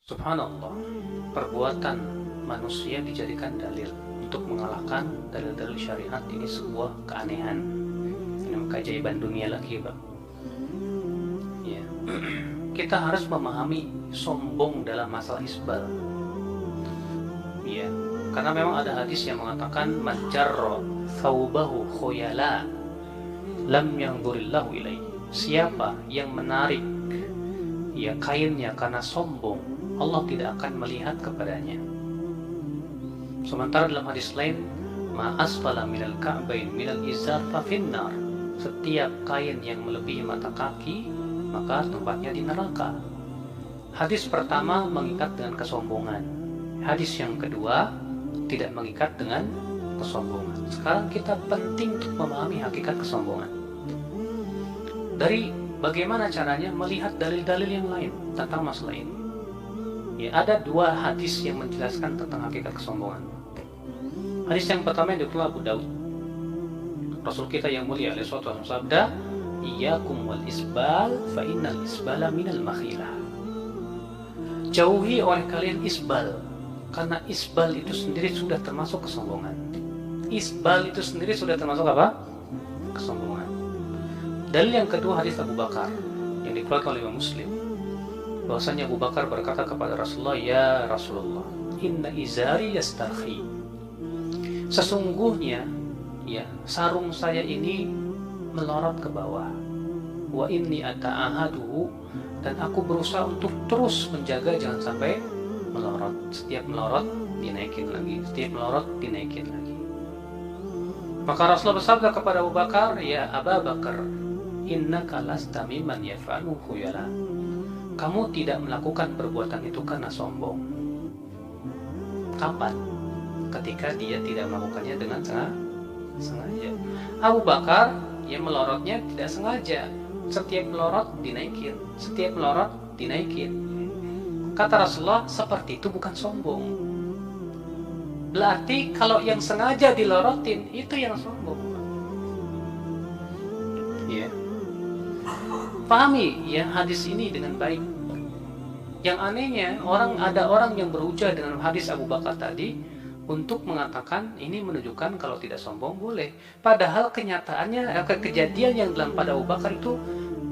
Subhanallah, perbuatan manusia dijadikan dalil untuk mengalahkan dalil-dalil syariat. Ini sebuah keanehan, ini keajaiban dunia lagi, Pak. Ya. Kita harus memahami sombong dalam masalah isbal. Ya, karena memang ada hadis yang mengatakan man jarra thawbahu khuyala lam yanzurillahu ilaihi. Siapa yang menarik kainnya karena sombong, Allah tidak akan melihat kepadanya. Sementara dalam hadis lain, ma asfala minal ka'bain minal izar fa finnar. Setiap kain yang melebihi mata kaki, maka tempatnya di neraka. Hadis pertama mengikat dengan kesombongan. Hadis yang kedua tidak mengikat dengan kesombongan. Sekarang kita penting untuk memahami hakikat kesombongan. Dari bagaimana caranya melihat dalil-dalil yang lain tentang masalah ini. Ya, ada dua hadis yang menjelaskan tentang hakikat kesombongan. Hadis yang pertama yang dikeluarkan Abu Daud. Rasul kita yang mulia alaihi wasallam sabda, "Iyyakum wal isbal fa innal isbala minal makhilah." Jauhi oleh kalian isbal, karena isbal itu sendiri sudah termasuk kesombongan. Isbal itu sendiri sudah termasuk apa? Kesombongan. Dalil yang kedua hadis Abu Bakar yang dikeluarkan oleh Imam Muslim, bahwasanya Abu Bakar berkata kepada Rasulullah, "Ya Rasulullah, inna izari yastarhi." Sesungguhnya sarung saya ini melorot ke bawah. Wa inni ata'ahaduhu, dan aku berusaha untuk terus menjaga jangan sampai melorot. Setiap melorot dinaikin lagi, setiap melorot dinaikin lagi. Maka Rasulullah bersabda kepada Abu Bakar, "Ya Abu Bakar, innaka lasta mimman yaf'alu khuyala." Kamu tidak melakukan perbuatan itu karena sombong. Kapan? Ketika dia tidak melakukannya dengan sengaja. Abu Bakar yang melorotnya tidak sengaja. Setiap melorot dinaikin, setiap melorot dinaikin. Kata Rasulullah, seperti itu bukan sombong. Berarti kalau yang sengaja dilorotin itu yang sombong. Ya. Pahami ya hadis ini dengan baik. Yang anehnya ada orang yang berhujah dengan hadis Abu Bakar tadi untuk mengatakan ini menunjukkan kalau tidak sombong boleh. Padahal kenyataannya kejadian yang dalam pada Abu Bakar itu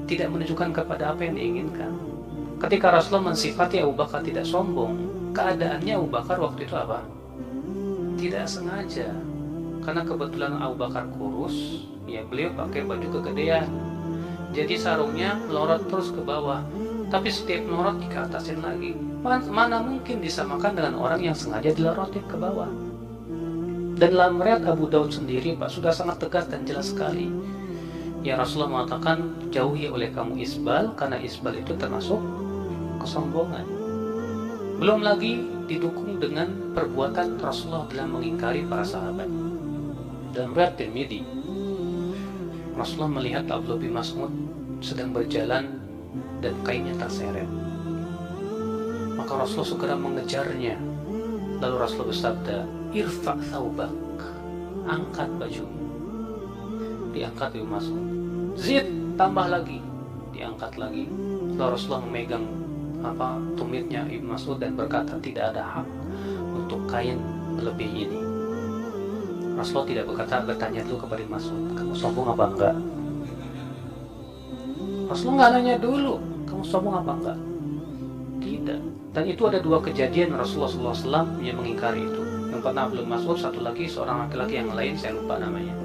tidak menunjukkan kepada apa yang diinginkan. Ketika Rasulullah mensifati Abu Bakar tidak sombong, keadaannya Abu Bakar waktu itu apa? Tidak sengaja. Karena kebetulan Abu Bakar kurus, ya beliau pakai baju kegedean. Jadi sarungnya melorot terus ke bawah. Tapi setiap melorot dikatasin lagi. Mana mungkin disamakan dengan orang yang sengaja dilorotin ke bawah. Dan dalam riwayat Abu Daud sendiri, Pak, sudah sangat tegas dan jelas sekali. Ya, Rasulullah mengatakan, jauhi oleh kamu isbal, karena isbal itu termasuk kesombongan. Belum lagi didukung dengan perbuatan Rasulullah dalam mengingkari para sahabat. Dalam riwayat Tirmidzi, Rasulullah melihat Abdullah bin Mas'ud sedang berjalan dan kainnya terseret. Maka Rasulullah segera mengejarnya. Lalu Rasulullah bersabda, "Irfa' thawbak." Angkat baju. Diangkat Ibnu Mas'ud. Zid, tambah lagi. Diangkat lagi. Lalu Rasulullah memegang tumitnya Ibnu Mas'ud dan berkata, tidak ada hak untuk kain melebihi ini. Rasulullah tidak bertanya dulu kepada Ibnu Mas'ud, kamu sombong apa enggak? Rasulullah nggak nanya dulu, kamu sombong apa enggak? Tidak. Dan itu ada dua kejadian Rasulullah SAW yang mengingkari itu. Yang pertama Ibnu Mas'ud, satu lagi seorang laki-laki yang lain, saya lupa namanya.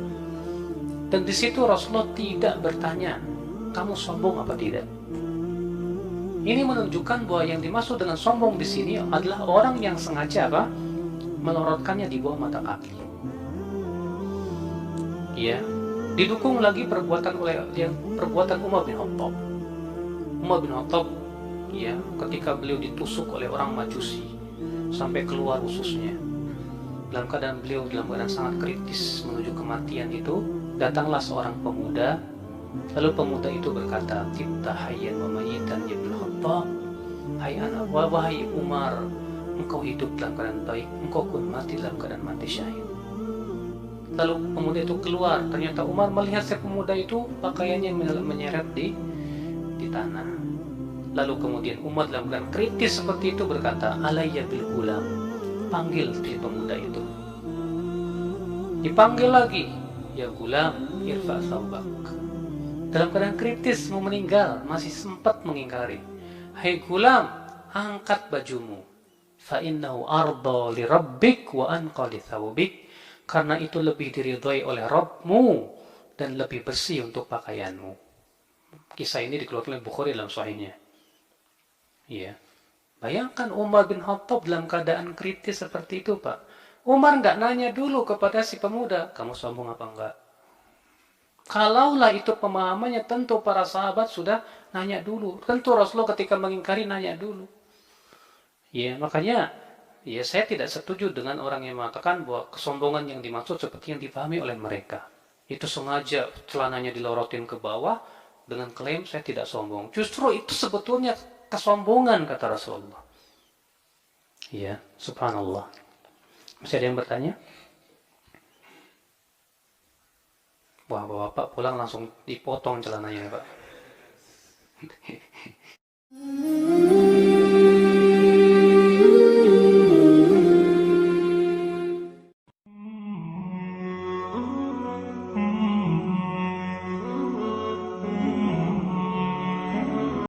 Dan di situ Rasulullah tidak bertanya, kamu sombong apa tidak? Ini menunjukkan bahwa yang dimaksud dengan sombong di sini adalah orang yang sengaja melorotkannya di bawah mata kaki. Ya, didukung lagi perbuatan Umar bin Khattab. Umar bin Khattab, ya, ketika beliau ditusuk oleh orang Majusi sampai keluar ususnya, dalam keadaan beliau dalam keadaan sangat kritis menuju kematian itu, datanglah seorang pemuda. Lalu pemuda itu berkata, "Tibta hayyan wa mayitan ya Ibnu Khattab." Hai anak, wahai Umar, engkau hidup dalam keadaan baik, engkau pun mati dalam keadaan mati syahid. Lalu pemuda itu keluar. Ternyata Umar melihat si pemuda itu pakaiannya menyeret di tanah. Lalu kemudian Umar dalam keadaan kritis seperti itu berkata, alayya bil gulam, panggil si pemuda itu. Dipanggil lagi, ya gulam, irfa saubak. Dalam keadaan kritis mau meninggal, masih sempat mengingkari. Hai gulam, angkat bajumu. Fa innahu arda li rabbik wa anqa li thawbik. Karena itu lebih diridhoi oleh Rabbmu dan lebih bersih untuk pakaianmu. Kisah ini dikeluarkan oleh Bukhari dalam sahihnya. Iya. Bayangkan Umar bin Khattab dalam keadaan kritis seperti itu, Pak. Umar nggak nanya dulu kepada si pemuda, kamu sombong apa enggak? Kalaulah itu pemahamannya, tentu para sahabat sudah nanya dulu. Tentu Rasulullah ketika mengingkari nanya dulu. Ya, makanya ya saya tidak setuju dengan orang yang mengatakan bahwa kesombongan yang dimaksud seperti yang dipahami oleh mereka. Itu sengaja celananya dilorotin ke bawah dengan klaim saya tidak sombong. Justru itu sebetulnya kesombongan kata Rasulullah. Ya, subhanallah. Masih ada yang bertanya? Wah, bapak pulang langsung dipotong celananya, Pak.